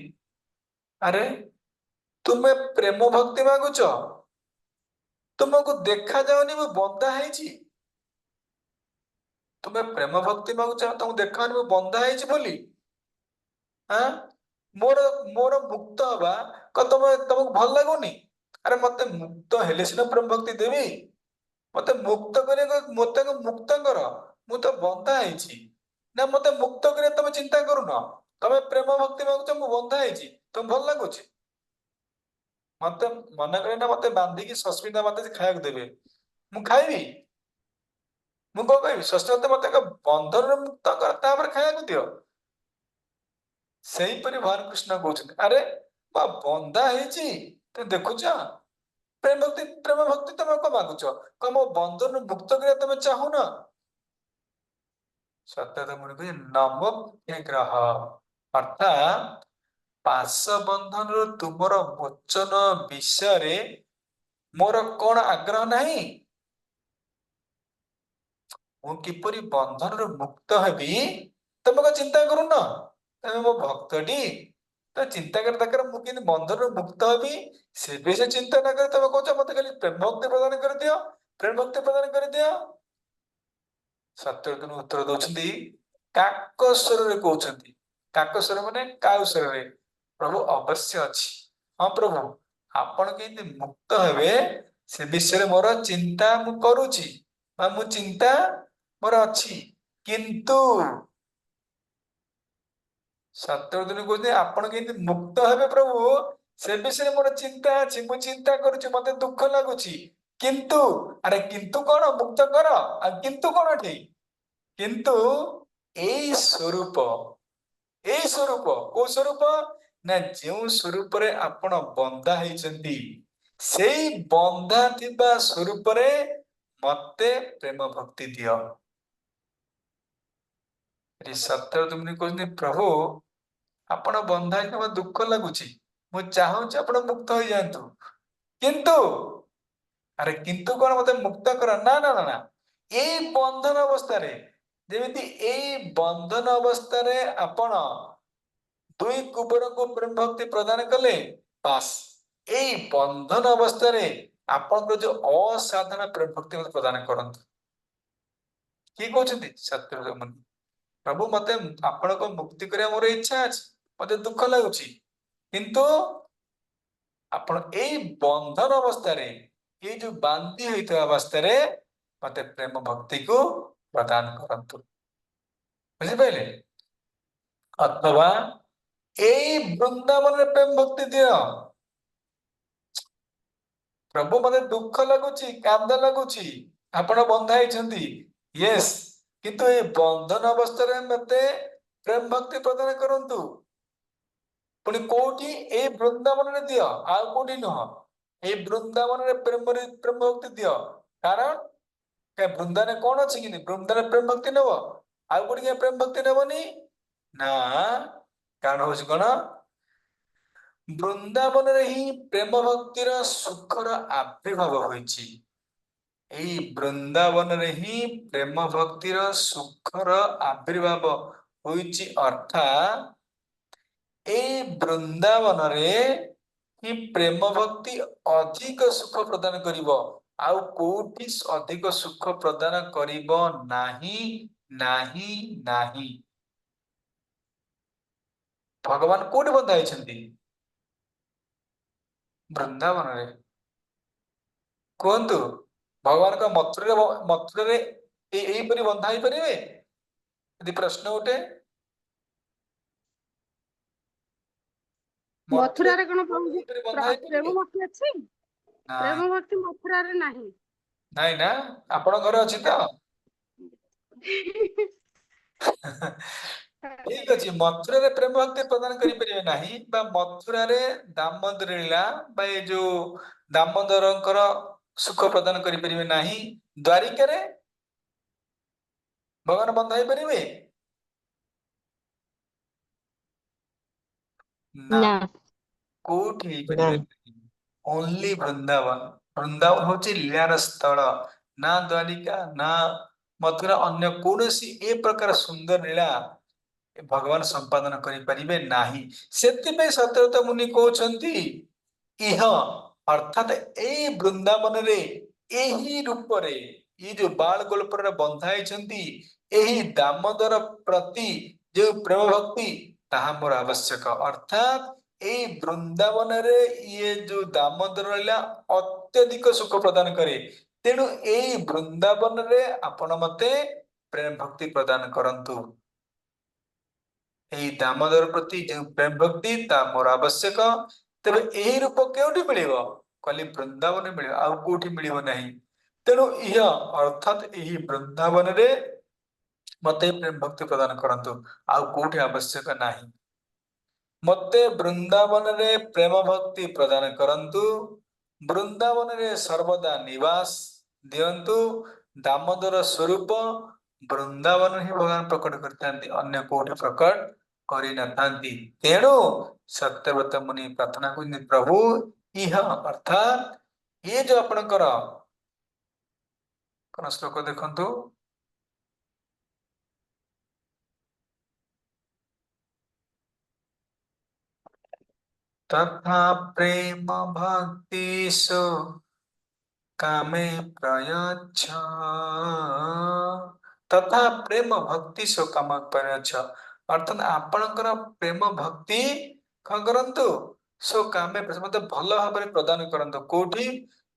ଆରେ ତୁମେ ପ୍ରେମ ଭକ୍ତି ମାଗୁଛ, ତୁମକୁ ଦେଖାଯାଉନି ମୁଁ ବନ୍ଧା ହେଇଛି। ତୁମେ ପ୍ରେମ ଭକ୍ତି ମାଗୁଛ, ତମକୁ ଦେଖାଯାଉନି ମୁଁ ବନ୍ଧା ହେଇଛି ବୋଲି। ମୋର ମୋର ମୁକ୍ତ ହବା ତମକୁ ଭଲ ଲାଗୁନି? ଆରେ ମତେ ମୁକ୍ତ ହେଲେ ସିନା ପ୍ରେମ ଭକ୍ତି ଦେବି। ମତେ ମୁକ୍ତ କରିବାକୁ ମତେ ମୁକ୍ତ କର, ମୁଁ ତ ବନ୍ଧା ହେଇଛି। ନା ମତେ ମୁକ୍ତ କରିବା ତମେ ଚିନ୍ତା କରୁନ, ତମେ ପ୍ରେମ ଭକ୍ତି ମାଗୁଛ, ମୁଁ ବନ୍ଧା ହେଇଛି, ତମକୁ ଭଲ ଲାଗୁଛି? ମତେ ମନେ କରେ ନା ମତେ ବାନ୍ଧିକି ସସ୍ମିତା ମତେ ଖାଇବାକୁ ଦେବେ, ମୁଁ ଖାଇବି? ମୁଁ କଣ କହିବି? ସସ୍ମିତା ମତେ ବନ୍ଧନରୁ ମୁକ୍ତ କର ତାପରେ ଖାଇବାକୁ ଦିଅ। ସେହିପରି ଭଗବାନ କୃଷ୍ଣ କହୁଛନ୍ତି ଆରେ ବନ୍ଧା ହେଇଛି, ତମେ ଦେଖୁଛ? ପ୍ରେମ ଭକ୍ତି ତମେ କଣ ମାଗୁଛ? କଣ ମୋ ବନ୍ଧନରୁ ମୁକ୍ତ କରିବା ତମେ ଚାହୁଁନ? ସତ୍ୟତା ମୁନି ନମ ଗ୍ରହ ଅର୍ଥାତ୍ ପାଶ ବନ୍ଧନରୁ ତୁମର ମୋଚନ ବିଷୟରେ ମୋର କଣ ଆଗ୍ରହ ନାହିଁ? ମୁଁ କିପରି ବନ୍ଧନରୁ ମୁକ୍ତ ହେବି ତମେ କଣ ଚିନ୍ତା କରୁନ? ତମେ ମୋ ଭକ୍ତଟି, ତ ଚିନ୍ତା କରିବା ଦରକାର ମୁଁ କେମିତି ବନ୍ଧନରୁ ମୁକ୍ତ ହେବି ସେ ବିଷୟ ଚିନ୍ତା ନ କରି ତମେ କହୁଛ ମତେ ଖାଲି ପ୍ରେମ ଭକ୍ତି ପ୍ରଦାନ କରିଦିଅ, ପ୍ରେମ ଭକ୍ତି ପ୍ରଦାନ କରିଦିଅ। ସତ୍ୟବ୍ରତ ଉତ୍ତର ଦଉଛନ୍ତି କାକ ସ୍ୱରରେ କହୁଛନ୍ତି। କାକ ସ୍ୱର ମାନେ କାଉ ସ୍ୱରରେ, ପ୍ରଭୁ ଅବଶ୍ୟ ଅଛି। ହଁ ପ୍ରଭୁ, ଆପଣ କେମିତି ମୁକ୍ତ ହେବେ ସେ ବିଷୟରେ ମୋର ଚିନ୍ତା ମୁଁ କରୁଛି ବା ମୁଁ ଚିନ୍ତା ମୋର ଅଛି। କିନ୍ତୁ ସତ୍ୟବ୍ରତ କହୁଛନ୍ତି ଆପଣ କେମିତି ମୁକ୍ତ ହେବେ ପ୍ରଭୁ ସେ ବିଷୟରେ ମୋର ଚିନ୍ତା ଅଛି, ମୁଁ ଚିନ୍ତା କରୁଛି, ମତେ ଦୁଃଖ ଲାଗୁଛି। କିନ୍ତୁ ଆରେ କିନ୍ତୁ କଣ? ମୁକ୍ତ କର, ଆଉ କିନ୍ତୁ କଣ ଏଠି? କିନ୍ତୁ ଏଇ ସ୍ୱରୂପ, ଏଇ ସ୍ୱରୂପ କୋଉ ସ୍ୱରୂପ? ନା ଯେଉଁ ସ୍ୱରୂପରେ ଆପଣ ବନ୍ଧା ହେଇଛନ୍ତି ସେଇ ବନ୍ଧା ଥିବା ସ୍ୱରୂପରେ ମତେ ପ୍ରେମ ଭକ୍ତି ଦିଅ। ସତ୍ୟବ୍ରତ ମୁନି କହୁଛନ୍ତି ପ୍ରଭୁ ଆପଣ ବନ୍ଧା ହେଇକି ମତେ ଦୁଃଖ ଲାଗୁଛି, ମୁଁ ଚାହୁଁଛି ଆପଣ ମୁକ୍ତ ହେଇଯାଆନ୍ତୁ। କିନ୍ତୁ ଆରେ କିନ୍ତୁ କଣ? ମତେ ମୁକ୍ତ କର। ନା ନା ନା ନା, ଏଇ ବନ୍ଧନ ଅବସ୍ଥାରେ, ଯେମିତି ଏଇ ବନ୍ଧନ ଅବସ୍ଥାରେ ଆପଣ ଦୁଇ କୁବରକୁ ପ୍ରେମ ଭକ୍ତି ପ୍ରଦାନ କଲେ, ବାସ୍ ଏଇ ବନ୍ଧନ ଅବସ୍ଥାରେ ଆପଣଙ୍କର ଯୋଉ ଅସାଧାରଣ ପ୍ରେମ ଭକ୍ତି ମତେ ପ୍ରଦାନ କରନ୍ତୁ। କିଏ କହୁଛନ୍ତି? ସତ୍ୟବ୍ରତ ମୁନି। ପ୍ରଭୁ ମତେ ଆପଣଙ୍କ ମୁକ୍ତି କରିବା ମୋର ଇଚ୍ଛା ଅଛି, ମତେ ଦୁଃଖ ଲାଗୁଛି, କିନ୍ତୁ ଆପଣ ଏଇ ବନ୍ଧନ ଅବସ୍ଥାରେ, ଏଇ ଯୋଉ ବାନ୍ଧି ହୋଇଥିବା ଅବସ୍ଥାରେ ମତେ ପ୍ରେମ ଭକ୍ତିକୁ ପ୍ରଦାନ କରନ୍ତୁ। ବୁଝିପାରିଲେ? ଅଥବା ଏଇ ବୃନ୍ଦାବନରେ ପ୍ରେମ ଭକ୍ତି ଦିଅ। ପ୍ରଭୁ ମତେ ଦୁଃଖ ଲାଗୁଛି, କାନ୍ଦ ଲାଗୁଛି, ଆପଣ ବନ୍ଧା ହେଇଛନ୍ତି, ୟେସ୍, କିନ୍ତୁ ଏଇ ବନ୍ଧନ ଅବସ୍ଥାରେ ମତେ ପ୍ରେମ ଭକ୍ତି ପ୍ରଦାନ କରନ୍ତୁ। ପୁଣି କୋଉଠି? ଏଇ ବୃନ୍ଦାବନରେ ଦିଅ, ଆଉ କୋଉଠି ନୁହଁ। ଏଇ ବୃନ୍ଦାବନରେ ପ୍ରେମ ଭକ୍ତି ଦିଅ। କାରଣ ବୃନ୍ଦାବନରେ କଣ ଅଛି କି? ବୃନ୍ଦାବନରେ ପ୍ରେମ ଭକ୍ତି ନେବ, ଆଉ କୋଉଠି ପ୍ରେମ ଭକ୍ତି ନେବନି? ନା, କାରଣ ହଉଛି କଣ? ବୃନ୍ଦାବନରେ ହିଁ ପ୍ରେମ ଭକ୍ତିର ସୁଖର ଆବିର୍ଭାବ ହୋଇଛି। ଏଇ ବୃନ୍ଦାବନରେ ହିଁ ପ୍ରେମ ଭକ୍ତିର ସୁଖର ଆବିର୍ଭାବ ହୋଇଛି। ଅର୍ଥାତ୍ ଏଇ ବୃନ୍ଦାବନରେ ହିଁ ପ୍ରେମ ଭକ୍ତି ଅଧିକ ସୁଖ ପ୍ରଦାନ କରିବ, ଆଉ କୋଉଠି ଅଧିକ ସୁଖ ପ୍ରଦାନ କରିବ ନାହିଁ ନାହିଁ ନାହିଁ। ଭଗବାନ କୋଉଠି ବନ୍ଧା ହେଇଛନ୍ତି? ବୃନ୍ଦାବନରେ। କୁହନ୍ତୁ ଭଗବାନଙ୍କ ମଥୁରାରେ ଏଇପରି ବନ୍ଧା ହେଇପାରିବେ? ଯଦି ପ୍ରଶ୍ନ ଉଠେ, ମଥୁରାରେ କଣ ଏଇପରି ବନ୍ଧା ପ୍ରେମ ହେଇପାରିବେ? ଭକ୍ତି ଅଛି? ନାଇଁ ପ୍ରେମ ଭକ୍ତି ମଥୁରାରେ ନାହିଁ। ନାଇଁ ନା, ଆପଣଙ୍କ ଘରେ ଅଛି ତ? ଠିକ ଅଛି, ମଥୁରାରେ ପ୍ରେମ ଭକ୍ତି ପ୍ରଦାନ କରିପାରିବେ ନାହିଁ, ବା ମଥୁରାରେ ଦାମୋଦର ଲୀଳା ବା ଏ ଯୋଉ ଦାମୋଦରଙ୍କର ସୁଖ ପ୍ରଦାନ କରିପାରିବେ ନାହିଁ। ଦ୍ୱାରିକାରେ ଭଗବାନ ବନ୍ଧା ହେଇପାରିବେ? ନା। ନା କୋଉଠି ହେଇପାରିବେ? ଓନ୍ଲି ବୃନ୍ଦାବନ। ବୃନ୍ଦାବନ ହଉଛି ଲୀଳାର ସ୍ଥଳ। ନା ଦ୍ୱାରିକା ନା ମଥୁରା ଅନ୍ୟ କୌଣସି ଏ ପ୍ରକାର ସୁନ୍ଦର ଲୀଳା ଭଗବାନ ସମ୍ପାଦନ କରିପାରିବେ ନାହିଁ। ସେଥିପାଇଁ ସତ୍ୟବ୍ରତ ମୁନି କହୁଛନ୍ତି ଇହ ଅର୍ଥାତ ଏଇ ବୃନ୍ଦାବନରେ ଏହି ରୂପରେ ଏଇ ଯୋଉ ବାଳ ଗୋଲପରେ ବନ୍ଧା ହେଇଛନ୍ତି, ଏହି ଦାମୋଦର ପ୍ରତି ଯୋଉ ପ୍ରେମ ଭକ୍ତି ତାହା ମୋର ଆବଶ୍ୟକ। ଅର୍ଥାତ ଏଇ ବୃନ୍ଦାବନରେ ଇଏ ଯୋଉ ଦାମୋଦର ଲୀଳା ଅତ୍ୟଧିକ ସୁଖ ପ୍ରଦାନ କରେ। ତେଣୁ ଏଇ ବୃନ୍ଦାବନରେ ଆପଣ ମତେ ପ୍ରେମ ଭକ୍ତି ପ୍ରଦାନ କରନ୍ତୁ। ଏଇ ଦାମୋଦର ପ୍ରତି ଯେଉଁ ପ୍ରେମ ଭକ୍ତି ତା ମୋର ଆବଶ୍ୟକ। ତେବେ ଏହି ରୂପ କେଉଁଠି ମିଳିବ? କହିଲି ବୃନ୍ଦାବନରେ ମିଳିବ, ଆଉ କୋଉଠି ମିଳିବ ନାହିଁ। ତେଣୁ ଇହ ଅର୍ଥାତ ଏହି ବୃନ୍ଦାବନରେ ମତେ ପ୍ରେମ ଭକ୍ତି ପ୍ରଦାନ କରନ୍ତୁ, ଆଉ କୋଉଠି ଆବଶ୍ୟକ ନାହିଁ। ମତେ ବୃନ୍ଦାବନରେ ପ୍ରେମ ଭକ୍ତି ପ୍ରଦାନ କରନ୍ତୁ, ବୃନ୍ଦାବନରେ ସର୍ବଦା ନିବାସ ଦିଅନ୍ତୁ। ଦାମୋଦର ସ୍ୱରୂପ ବୃନ୍ଦାବନ ହିଁ ଭଗବାନ ପ୍ରକଟ କରିଥାନ୍ତି, ଅନ୍ୟ କୋଉଠି ପ୍ରକଟ କରିନଥାନ୍ତି। ତେଣୁ ସତ୍ୟବ୍ରତ ମୁନି ପ୍ରାର୍ଥନା କରୁଛନ୍ତି ପ୍ରଭୁ ଇହ ଅର୍ଥାତ ଇଏ ଯୋଉ ଆପଣଙ୍କର କଣ ଶ୍ଲୋକ ଦେଖନ୍ତୁ, तथा प्रेम भक्तिषु कामे प्रयच्छ, तथा प्रेम भक्तिषु काम प्रयच्छ। ଅର୍ଥାତ ଆପଣଙ୍କର ପ୍ରେମ ଭକ୍ତି କଣ କରନ୍ତୁ, ସୋ କାମେ ମତେ ଭଲ ଭାବରେ ପ୍ରଦାନ କରନ୍ତୁ। କୋଉଠି?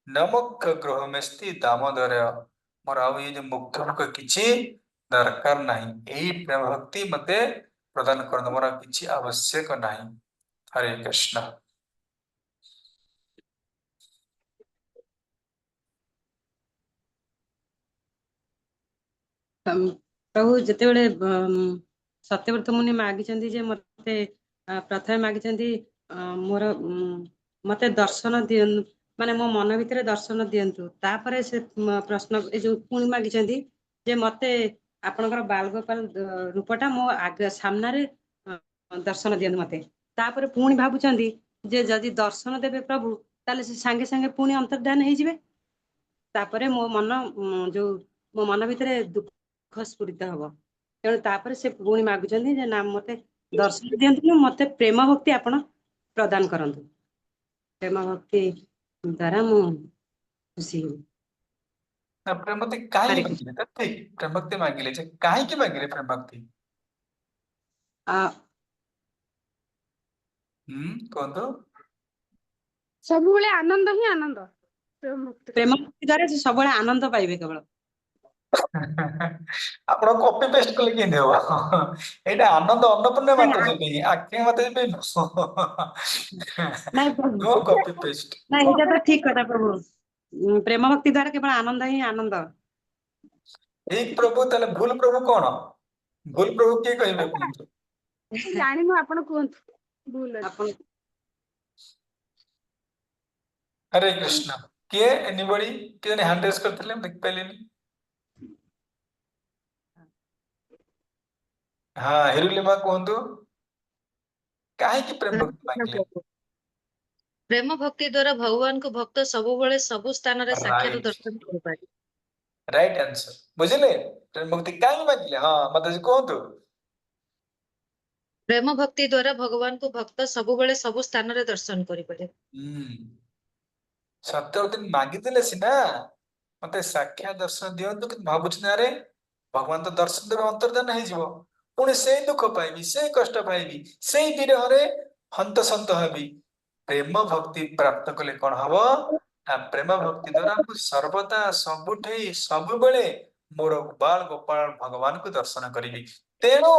ନମୁଖ ଗୃହମେସ୍ତି ଦାମୋଦର। ମୋର ଆଉ ଏଇ ଯୋଉ ମୁଖ୍ୟ ମୁଖ୍ୟ କିଛି ଦରକାର ନାହିଁ। ଏଇ ପ୍ରେମ ଭକ୍ତି ମତେ ପ୍ରଦାନ କରନ୍ତୁ, ମୋର ଆଉ କିଛି ଆବଶ୍ୟକ ନାହିଁ। ହରେ କୃଷ୍ଣ। ପ୍ରଭୁ ଯେତେବେଳେ ସତ୍ୟବ୍ରତ ମୁନି ମାଗିଛନ୍ତି ଯେ ମତେ ପ୍ରଥମେ ମାଗିଛନ୍ତି ମୋର ମତେ ଦର୍ଶନ ଦିଅନ୍ତୁ, ମାନେ ମୋ ମନ ଭିତରେ ଦର୍ଶନ ଦିଅନ୍ତୁ। ତାପରେ ସେ ପ୍ରଶ୍ନ ଏ ଯୋଉ ପୁଣି ମାଗିଛନ୍ତି ଯେ ମତେ ଆପଣଙ୍କର ବାଲଗୋପାଳ ରୂପଟା ମୋ ସାମ୍ନାରେ ଦର୍ଶନ ଦିଅନ୍ତୁ ମତେ। ତାପରେ ପୁଣି ଭାବୁଛନ୍ତି ଯେ ଯଦି ଦର୍ଶନ ଦେବେ ପ୍ରଭୁ ତାହେଲେ ସେ ସାଙ୍ଗେ ସାଙ୍ଗେ ପୁଣି ଅନ୍ତର୍ଧାନ ହେଇଯିବେ। ତାପରେ ମୋ ମନ ଭିତରେ ଦୁଃଖ ସ୍ଫୁରିତ ହବ। ତେଣୁ ତାପରେ ସେ ପୁଣି ମାଗୁଛନ୍ତି ଯେ ନା ମତେ ଦର୍ଶନ ଦିଅନ୍ତୁ, ମତେ ପ୍ରେମ ଭକ୍ତି ଆପଣ ପ୍ରଦାନ କରନ୍ତୁ। ପ୍ରେମ ଭକ୍ତି ଦ୍ୱାରା ମୁଁ ଖୁସି ହେବି। ପ୍ରେମ ଭକ୍ତି କାହିଁକି ମାଗିଲେ? ଠିକ ପ୍ରେମ ଭକ୍ତି ମାଗିଲେ, ଯେ କାହିଁକି ମାଗିଲେ ପ୍ରେମ ଭକ୍ତି? କୁହନ୍ତୁ। ସବୁବେଳେ ଆନନ୍ଦ ହିଁ ଆନନ୍ଦ। ପ୍ରେମ ଭକ୍ତି ଦ୍ୱାରା ସେ ସବୁବେଳେ ଆନନ୍ଦ ପାଇବେ କେବଳ। ଆପଣ କପି ପେଷ୍ଟ କଲେ କେମିତି ହବ? ଏଇଟା ଆନନ୍ଦ ଅନ୍ନପୂର୍ଣ୍ଣା ମାତା ପାଇଁ, ଆଜ୍ଞା ମାତା ପାଇଁ ନାଇଁ ନୋ କପି ପେଷ୍ଟ। ନାଇଁ, ଏଇଟା ତ ଠିକ କଥା ପ୍ରଭୁ। ପ୍ରେମ ଭକ୍ତି ଦ୍ୱାରା କେବଳ ଆନନ୍ଦ ହିଁ ଆନନ୍ଦ। ଠିକ ପ୍ରଭୁ, ତାହେଲେ ଭୁଲ ପ୍ରଭୁ କଣ? ଭୁଲ ପ୍ରଭୁ କିଏ କହିବେ କୁହନ୍ତୁ? ଜାଣିନୁ, ଆପଣ କୁହନ୍ତୁ ଭୁଲ ଆପଣ। ହରେ କୃଷ୍ଣ। କିଏ ଏନିବଡି କିଏ ହ୍ୟାଣ୍ଡ ରେଜ କରିଥିଲେ, ମୁଁ ଦେଖିପାରିଲିନି। ହଁ ହିରୁଲିମା କୁହନ୍ତୁ, କାହିଁକି ପ୍ରେମ ଭକ୍ତି ମାଗିଲେ? ପ୍ରେମ ଭକ୍ତି ଦ୍ୱାରା ଭଗବାନଙ୍କୁ ଭକ୍ତ ସବୁବେଳେ ସବୁ ସ୍ଥାନରେ ସାକ୍ଷାତ ରାଇଟ ଦର୍ଶନ କରିପାରେ। Right answer. ବୁଝିଲେ ପ୍ରେମ ଭକ୍ତି କାହିଁକି ମାଗିଲେ? ହଁ ମାତାଜୀ କୁହନ୍ତୁ। ପ୍ରେମ ଭକ୍ତି ଦ୍ୱାରା ଭଗବାନଙ୍କୁ ଭକ୍ତ ସବୁବେଳେ ସବୁ ସ୍ଥାନରେ ଦର୍ଶନ କରିପାରେ। ସତ୍ୟବତୀ ମାଗିଦେଲେ ସିନା ମତେ ସାକ୍ଷାତ ଦର୍ଶନ ଦିଅନ୍ତୁ, କିନ୍ତୁ ଭାବୁଛନ୍ତି ଆରେ ଭଗବାନ ତ ଦର୍ଶନ ଦେବେ, ଅନ୍ତର୍ଧାନ ହେଇଯିବ, ପୁଣି ସେଇ ଦୁଃଖ ପାଇବି, ସେଇ କଷ୍ଟ ପାଇବି, ସେଇ ବିରହରେ ହନ୍ତସନ୍ତ ହେବି। ପ୍ରେମ ଭକ୍ତି ପ୍ରାପ୍ତ କଲେ କଣ ହବ ନା, ପ୍ରେମ ଭକ୍ତି ଦ୍ଵାରା ମୁଁ ସର୍ବଦା ସବୁଠି ସବୁବେଳେ ମୋର ବାଳ ଗୋପାଳ ଭଗବାନଙ୍କୁ ଦର୍ଶନ କରିବି। ତେଣୁ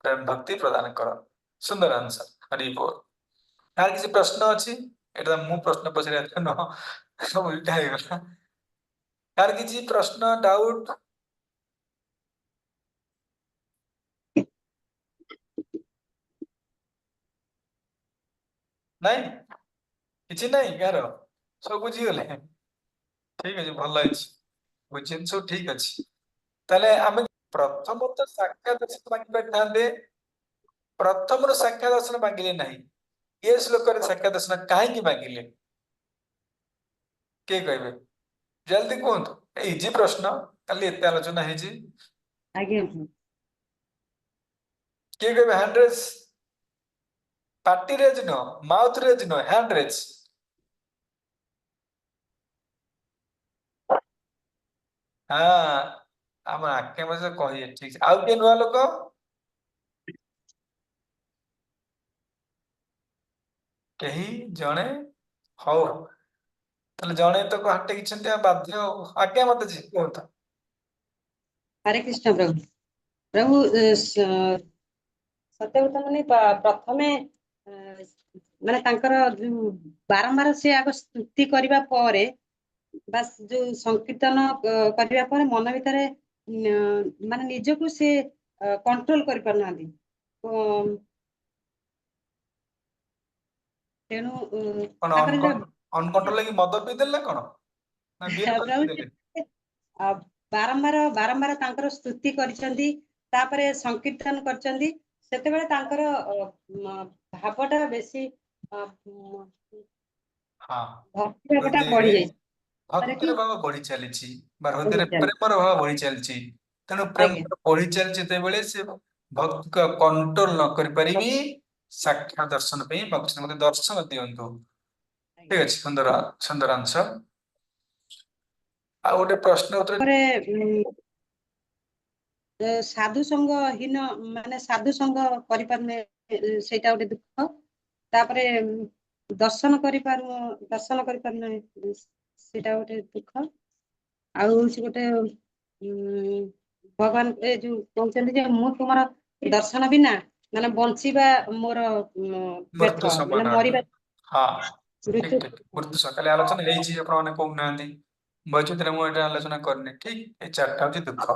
ପ୍ରେମ ଭକ୍ତି ପ୍ରଦାନ କର। ସୁନ୍ଦର ଆନ୍ସର, ହରି ବୋଲ। କାହାର କିଛି ପ୍ରଶ୍ନ ଅଛି? ଏଇଟା ମୁଁ ପ୍ରଶ୍ନ ପଚାରିବା ନୁହଁ, ଉଲ୍ଟା ହେଇଗଲା। କାହାର କିଛି ପ୍ରଶ୍ନ, ଡାଉଟ? ନାଇଁ, କିଛି ନାଇଁ କାହାର? ସବୁ ବୁଝିଗଲେ? ଠିକ ଅଛି, ଭଲ ହେଇଛି, ବୁଝିଛନ୍ତି ସବୁ, ଠିକ ଅଛି। ତାହେଲେ ଆମେ ପ୍ରଥମତଃ ସାକ୍ଷାତ ଦର୍ଶନ ମାଗି ପାରିଥାନ୍ତେ, ପ୍ରଥମରୁ ସାକ୍ଷାତ ଦର୍ଶନ ମାଗିଲେ ନାହିଁ, ଏ ଶ୍ଲୋକରେ ସାକ୍ଷାତ ଦର୍ଶନ କାହିଁକି ମାଗିଲେ? କିଏ କହିବେ? ଜଲ୍ଦି କୁହନ୍ତୁ, ଇଜି ପ୍ରଶ୍ନ, କାଲି ଏତେ ଆଲୋଚନା ହେଇଛି। ଆଜ୍ଞା କିଏ କହିବେ? ହ୍ୟାଣ୍ଡ ରେଜ୍, ପାଟି ରେଜ୍ ନୁହଁ, ମାଉଥ ରେଜ୍ ନୁହଁ, ହ୍ୟାଣ୍ଡ ରେଜ୍। ହଁ, ଆମ ଆଜ୍ଞା ମାସ କହିବେ, ଠିକ ଅଛି। ଆଉ କିଏ ନୂଆ ଲୋକ? କେହି ଜଣେ? ହଉ, ତାହେଲେ ଜଣେ ତ ହାତ ଟେକିଛନ୍ତି, ଆଉ ବାଧ୍ୟ ଆଉ। ଆଜ୍ଞା ମତେ କୁହନ୍ତୁ। ହରେ କୃଷ୍ଣ ପ୍ରଭୁ। ପ୍ରଭୁ ସତ୍ୟବ୍ରତ ମୁନି ପ୍ରଥମେ ମାନେ ତାଙ୍କର ଯୋଉ ବାରମ୍ବାର ସେ ଆଗ ସ୍ତୁତି କରିବା ପରେ, ବାସ୍ ଯୋଉ ସଂକୀର୍ତ୍ତନ କରିବା ପରେ ମନ ଭିତରେ ମାନେ ନିଜକୁ ସେ କଣ୍ଟ୍ରୋଲ କରିପାରୁନାହାନ୍ତି। ତେଣୁ କଣ ତାଙ୍କର ଯୋଉ ଅନକଣ୍ଟ୍ରୋଲ ହେଇକି ମଦ ପିଇଦେଲେ ନା କଣ? ନା ବିୟର ଫିୟର ପ୍ରଭୁ ପିଇଦେଲେ? ବାରମ୍ବାର ତାଙ୍କର ସ୍ତୁତି କରିଛନ୍ତି, ତାପରେ ସଂକୀର୍ତ୍ତନ କରିଛନ୍ତି, ସେତେବେଳେ ତାଙ୍କର ଭାବଟା ବେଶୀ ହଁ, ଭକ୍ତି ଭାବଟା ହୃଦୟରେ ବଢିଯାଇଛି। ଭକ୍ତିର ଭାବ ବଢି ଚାଲିଛି, ବା ହୃଦୟରେ ବଢି ଚାଲିଛି। ପ୍ରେମର ଭାବ ବଢି ଚାଲିଛି। ତେଣୁ ପ୍ରେମ ଆଜ୍ଞା ବଢି ଚାଲିଛି ଯେତେବେଳେ, ସେ ଭକ୍ତିକୁ କଣ୍ଟ୍ରୋଲ ନ କରିପାରିବି, ସାକ୍ଷାତ ଦର୍ଶନ ପାଇଁ ଭକ୍ତି ମତେ ଦର୍ଶନ ଦିଅନ୍ତୁ। ଠିକ ଅଛି, ସୁନ୍ଦର ସୁନ୍ଦର ଆନ୍ସର। ଆଉ ଗୋଟେ ପ୍ରଶ୍ନ ଉତ୍ତର। ତାପରେ ସାଧୁ ସଙ୍ଗ ହୀନ, ମାନେ ସାଧୁ ସଙ୍ଗ କରିପାରୁନେ, ସେଇଟା ଗୋଟେ ଦୁଃଖ। ତାପରେ ଦର୍ଶନ କରିପାରୁନେ, ସେଇଟା ଗୋଟେ ଦୁଃଖ। ଆଉ ହଉଛି ଗୋଟେ ଭଗବାନ ଏ ଯୋଉ କହୁଛନ୍ତି ଯେ ମୁଁ ତୁମର ଦର୍ଶନ ବିନା ମାନେ ବଞ୍ଚିବା ମୋର ବ୍ୟର୍ଥ, ମୃତ୍ୟୁ ମାନେ ସମାନ ଅଟେ। ମରିବା ହଁ, ଠିକ ମୃତ୍ୟୁ। ଠିକ। ମୃତ୍ୟୁ ସକାଳେ ଆଲୋଚନା ହେଇଛି, ଆପଣ ମାନେ କହୁନାହାନ୍ତି। ବୈଚିତ୍ର୍ୟ ମୁଁ ଏଟା ଆଲୋଚନା କରିନି। ଠିକ, ଏଇ ଚାରିଟା ହଉଛି ଦୁଃଖ।